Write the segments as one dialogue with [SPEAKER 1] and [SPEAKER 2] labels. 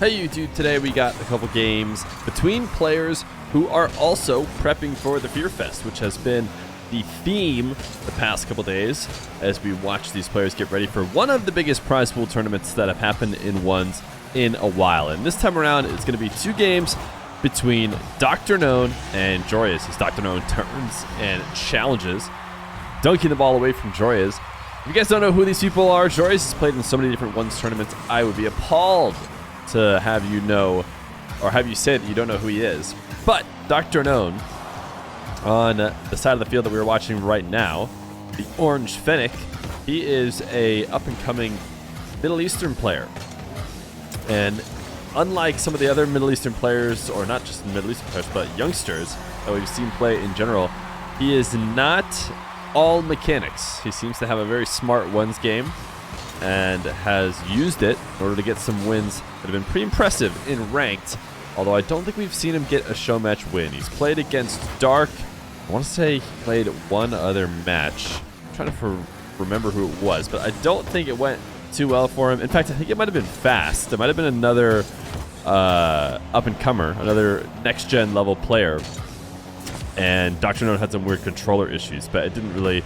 [SPEAKER 1] Hey YouTube, today we got a couple games between players who are also prepping for the Fear Fest, which has been the theme the past couple days as we watch these players get ready for one of the biggest prize pool tournaments that have happened in a while. And this time around, it's going to be two games between DrKnown and Joreuz, as DrKnown turns and challenges, dunking the ball away from Joreuz. If you guys don't know who these people are, Joreuz has played in so many different ones tournaments, I would be appalled to have you know, or have you say that you don't know who he is. But DrKnown, on the side of the field that we are watching right now, the Orange Fennec, he is a up-and-coming Middle Eastern player. And unlike some of the other Middle Eastern players, or not just Middle Eastern players, but youngsters that we've seen play in general, he is not all mechanics. He seems to have a very smart ones game and has used it in order to get some wins that have been pretty impressive in ranked, although I don't think we've seen him get a show match win. He's played against Dark. I want to say he played one other match. I'm trying to remember who it was, but I don't think it went too well for him. In fact, I think it might have been Fast. It might have been another up-and-comer, another next-gen level player, and DrKnown had some weird controller issues, but it didn't really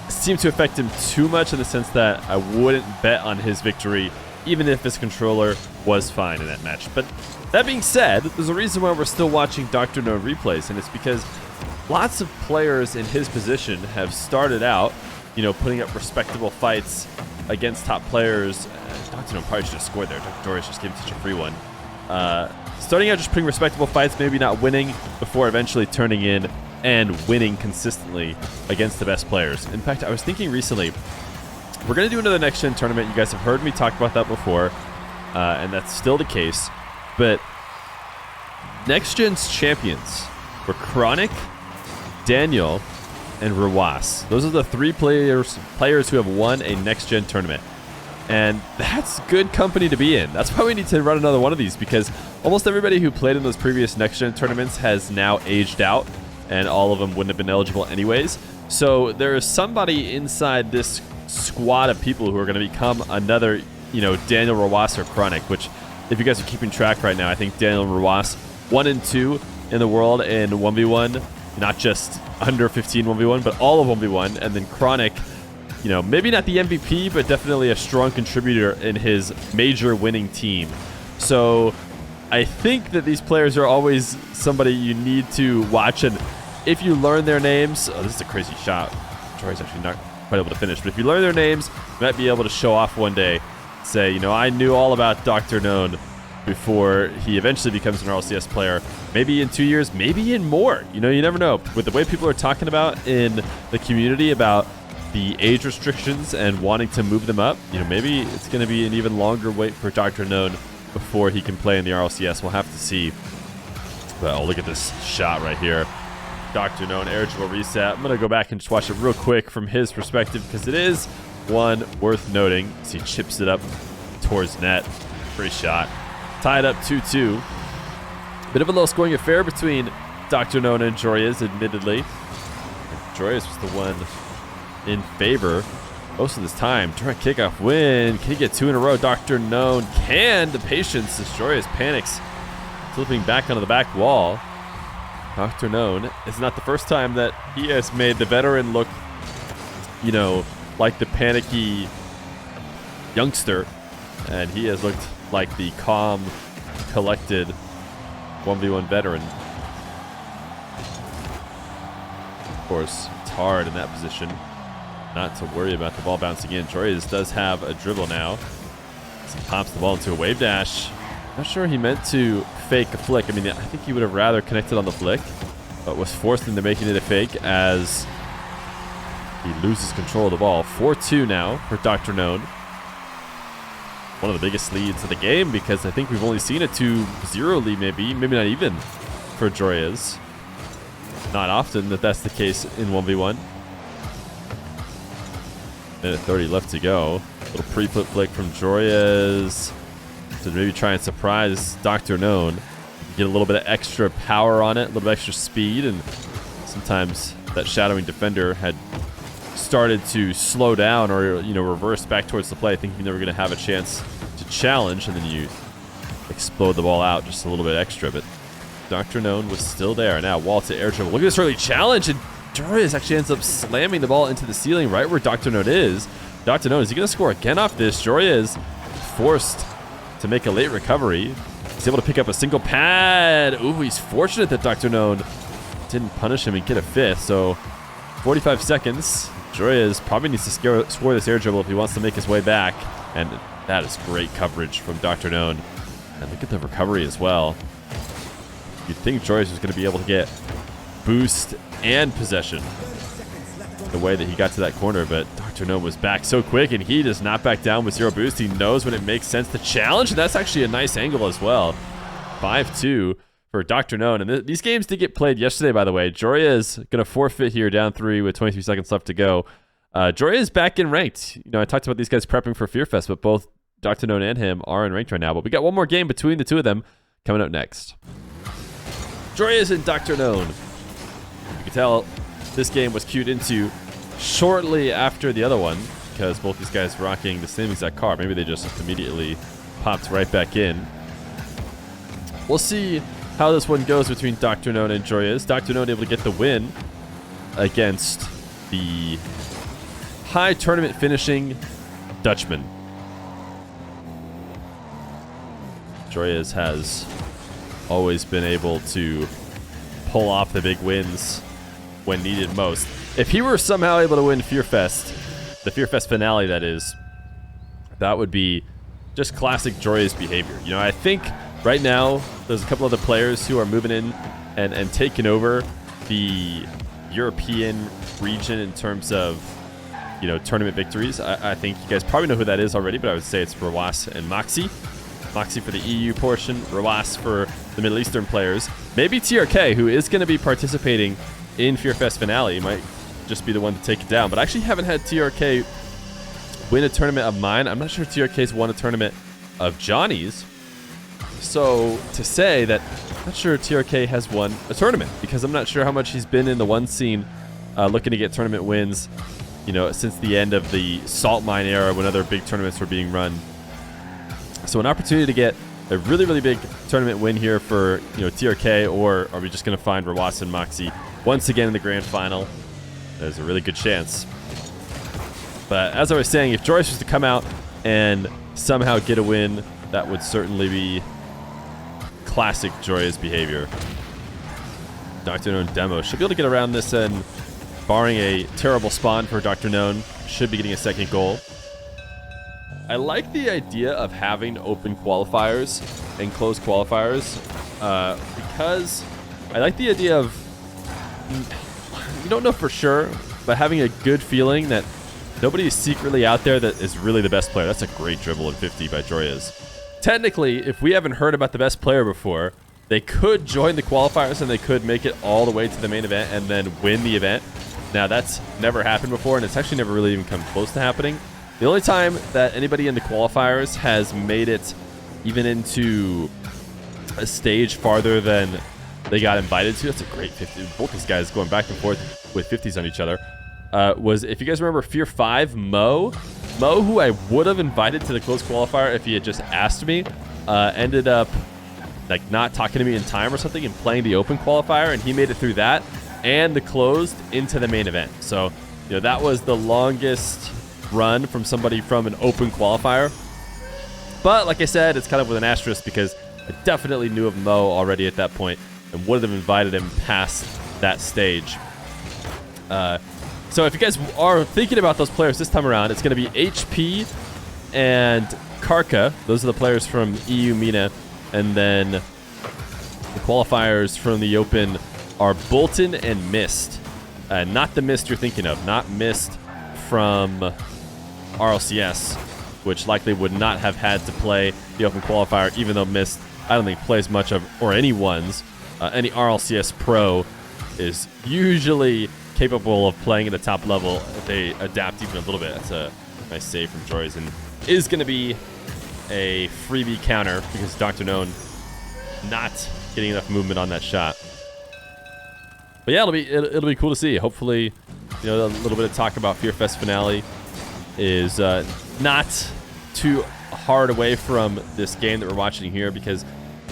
[SPEAKER 1] seem to affect him too much in the sense that I wouldn't bet on his victory even if his controller was fine in that match. But that being said, there's a reason why we're still watching DrKnown replays, and it's because lots of players in his position have started out, you know, putting up respectable fights against top players. DrKnown probably should have scored there. Joreuz just gave him such a free one. Starting out just putting respectable fights, maybe not winning, before eventually turning in and winning consistently against the best players. In fact, I was thinking recently, we're going to do another Next Gen tournament. You guys have heard me talk about that before, and that's still the case. But Next Gen's champions were Chronic, Daniel, and Joreuz. Those are the three players who have won a Next Gen tournament. And that's good company to be in. That's why we need to run another one of these, because almost everybody who played in those previous Next Gen tournaments has now aged out, and all of them wouldn't have been eligible anyways. So there is somebody inside this squad of people who are going to become another, you know, Daniel, Joreuz, or Chronic, which, if you guys are keeping track right now, I think Daniel and Joreuz 1 and 2 in the world in 1v1, not just under 15 1v1, but all of 1v1. And then Chronic, you know, maybe not the MVP, but definitely a strong contributor in his major winning team. So I think that these players are always somebody you need to watch, and if you learn their names, oh, this is a crazy shot. Joreuz actually not quite able to finish, but if you learn their names, you might be able to show off one day, say, you know, I knew all about DrKnown before he eventually becomes an RLCS player. Maybe in 2 years, maybe in more. You know, you never know. With the way people are talking about in the community about the age restrictions and wanting to move them up, you know, maybe it's going to be an even longer wait for DrKnown before he can play in the RLCS. We'll have to see. But oh, look at this shot right here. DrKnown eligible reset. I'm going to go back and just watch it real quick from his perspective, because it is one worth noting as he chips it up towards net. Great shot. Tied up 2-2. Bit of a low scoring affair between DrKnown and Joreuz, admittedly. Joreuz was the one in favor most of this time. During kickoff win. Can he get two in a row? DrKnown can. The patience as Joreuz panics, flipping back onto the back wall. DrKnown is not the first time that he has made the veteran look, you know, like the panicky youngster, and he has looked like the calm, collected 1v1 veteran. Of course, it's hard in that position not to worry about the ball bouncing in. Joreuz does have a dribble now. So he pops the ball into a wave dash. Not sure he meant to fake a flick. I mean, I think he would have rather connected on the flick, but was forced into making it a fake as he loses control of the ball. 4-2 now for DrKnown. One of the biggest leads of the game, because I think we've only seen a 2-0 lead, maybe not even, for Joreuz. Not often that's the case in 1v1. Minute 30 left to go. Little pre-flip flick from Joreuz to maybe try and surprise DrKnown. Get a little bit of extra power on it, a little bit extra speed, and sometimes that shadowing defender had started to slow down or, you know, reverse back towards the play, thinking they were going to have a chance to challenge, and then you explode the ball out just a little bit extra, but DrKnown was still there. Now wall to air dribble. Look at this early challenge, and Joreuz actually ends up slamming the ball into the ceiling right where DrKnown is. DrKnown, is he going to score again off this? Joreuz forced to make a late recovery. He's able to pick up a single pad. Ooh, he's fortunate that DrKnown didn't punish him and get a fifth. So 45 seconds. Joreuz probably needs to score this air dribble if he wants to make his way back. And that is great coverage from DrKnown. And look at the recovery as well. You'd think Joreuz was going to be able to get boost and possession the way that he got to that corner, but DrKnown was back so quick, and he does not back down with 0 boost. He knows when it makes sense to challenge, and that's actually a nice angle as well. 5-2 for DrKnown, and these games did get played yesterday, by the way. Joreuz going to forfeit here, down 3 with 23 seconds left to go. Joreuz back in ranked. You know, I talked about these guys prepping for Fear Fest, but both DrKnown and him are in ranked right now. But we got one more game between the two of them coming up next. Joreuz and DrKnown. You can tell this game was queued into shortly after the other one because both these guys rocking the same exact car. Maybe they just immediately popped right back in. We'll see how this one goes between DrKnown and Joreuz. DrKnown able to get the win against the high tournament finishing Dutchman. Joreuz has always been able to pull off the big wins when needed most. If he were somehow able to win Fear Fest, the Fear Fest finale that is, that would be just classic Joreuz behavior. You know, I think right now there's a couple other players who are moving in and taking over the European region in terms of, you know, tournament victories. I think you guys probably know who that is already, but I would say it's Roas and Moxie. Moxie for the EU portion, Roas for the Middle Eastern players. Maybe TRK, who is going to be participating in Fear Fest finale, might just be the one to take it down. But I actually haven't had TRK win a tournament of mine. I'm not sure TRK's won a tournament of Johnny's. So to say that, I'm not sure TRK has won a tournament because I'm not sure how much he's been in the one scene looking to get tournament wins, you know, since the end of the Salt Mine era when other big tournaments were being run. So an opportunity to get a really, really big tournament win here for, you know, TRK, or are we just going to find Roas and Moxie once again in the grand final? There's a really good chance. But as I was saying, if Joreuz was to come out and somehow get a win, that would certainly be classic Joreuz behavior. DrKnown demo should be able to get around this, and barring a terrible spawn for DrKnown, should be getting a second goal. I like the idea of having open qualifiers and closed qualifiers because I like the idea of, you don't know for sure, but having a good feeling that nobody is secretly out there that is really the best player. That's a great dribble at 50 by Joreuz. Technically, if we haven't heard about the best player before, they could join the qualifiers and they could make it all the way to the main event and then win the event. Now, that's never happened before, and it's actually never really even come close to happening. The only time that anybody in the qualifiers has made it even into a stage farther than they got invited to, that's a great 50. Both these guys going back and forth with 50s on each other. Was, if you guys remember, Fear 5, Mo, who I would have invited to the closed qualifier if he had just asked me, ended up like not talking to me in time or something and playing the open qualifier, and he made it through that and the closed into the main event. So, you know, that was the longest run from somebody from an open qualifier. But like I said, it's kind of with an asterisk because I definitely knew of Mo already at that point and would have invited him past that stage. So if you guys are thinking about those players this time around, it's going to be HP and Karka. Those are the players from EU MENA. And then the qualifiers from the Open are Bolton and Mist. Not the Mist you're thinking of. Not Mist from RLCS, which likely would not have had to play the Open qualifier, even though Mist, I don't think, plays much of, or anyone's. Any RLCS pro is usually capable of playing at the top level if they adapt even a little bit. That's a nice save from Joreuz, and is going to be a freebie counter because DrKnown not getting enough movement on that shot. But yeah, it'll be cool to see. Hopefully, you know, a little bit of talk about Fear Fest finale is not too hard away from this game that we're watching here because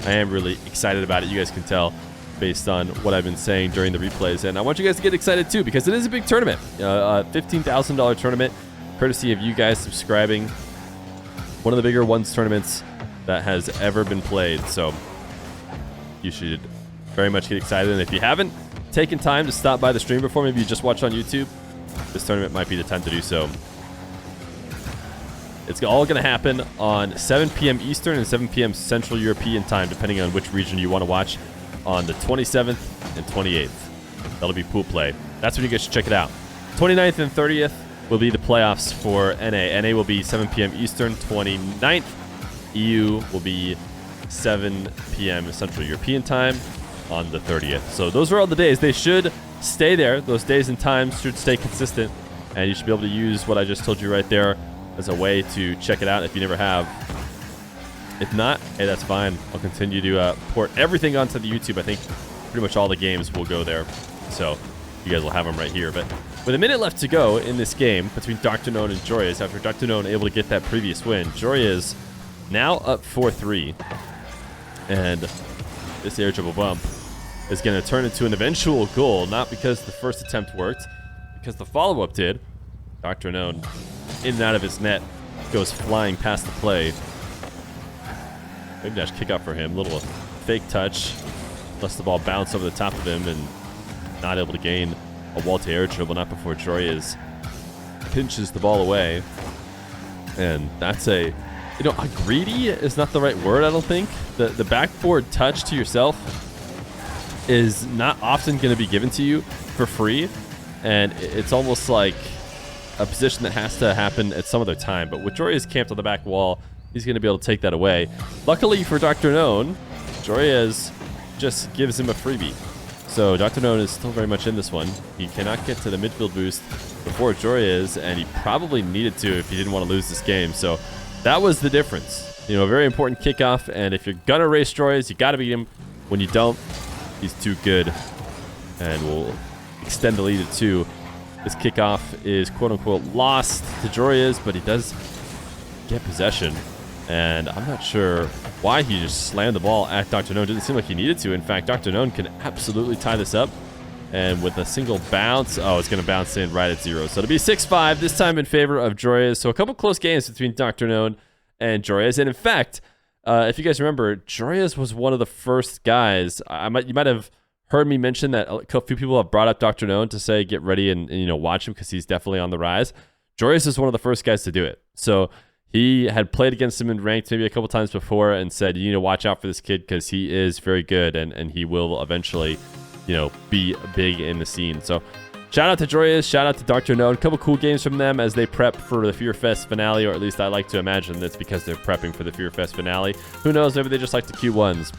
[SPEAKER 1] I am really excited about it. You guys can tell based on what I've been saying during the replays. And I want you guys to get excited too because it is a big tournament. A $15,000 tournament, courtesy of you guys subscribing. One of the bigger tournaments that has ever been played. So you should very much get excited. And if you haven't taken time to stop by the stream before, maybe you just watched on YouTube, this tournament might be the time to do so. It's all going to happen on 7 p.m. Eastern and 7 p.m. Central European time, depending on which region you want to watch, on the 27th and 28th. That'll be pool play. That's when you guys should check it out. 29th and 30th will be the playoffs for NA. NA will be 7 p.m. Eastern, 29th. EU will be 7 p.m. Central European time on the 30th. So those are all the days. They should stay there. Those days and times should stay consistent, and you should be able to use what I just told you right there as a way to check it out if you never have. If not, hey, that's fine. I'll continue to port everything onto the YouTube. I think pretty much all the games will go there. So you guys will have them right here. But with a minute left to go in this game between DrKnown and Joreuz, after DrKnown able to get that previous win, Joreuz now up 4-3. And this air dribble bump is going to turn into an eventual goal, not because the first attempt worked, because the follow-up did. DrKnown in and out of his net, goes flying past the play. Maybe dash kick out for him. Little fake touch. Lets the ball bounce over the top of him and not able to gain a wall-to-air dribble, not before Joreuz pinches the ball away. And that's a greedy is not the right word, I don't think. The backboard touch to yourself is not often going to be given to you for free. And it's almost like a position that has to happen at some other time. But with Joreuz camped on the back wall, he's going to be able to take that away. Luckily for DrKnown, Joreuz just gives him a freebie. So DrKnown is still very much in this one. He cannot get to the midfield boost before Joreuz, and he probably needed to if he didn't want to lose this game. So that was the difference. A very important kickoff, and if you're going to race Joreuz, you got to beat him. When you don't, he's too good. And we'll extend the lead to 2. This kickoff is quote-unquote lost to Joreuz, but he does get possession. And I'm not sure why he just slammed the ball at DrKnown. Didn't seem like he needed to. In fact, DrKnown can absolutely tie this up. And with a single bounce, it's going to bounce in right at 0. So it'll be 6-5, this time in favor of Joreuz. So a couple close games between DrKnown and Joreuz. And in fact, if you guys remember, Joreuz was one of the first guys. You might have heard me mention that a few people have brought up DrKnown to say get ready and watch him because he's definitely on the rise. Joreuz is one of the first guys to do it. So he had played against him in ranked maybe a couple times before and said, you need to watch out for this kid because he is very good and he will eventually, be big in the scene. So shout out to Joreuz, shout out to DrKnown. A couple cool games from them as they prep for the Fear Fest finale, or at least I like to imagine that's because they're prepping for the Fear Fest finale. Who knows, maybe they just like the Q1s.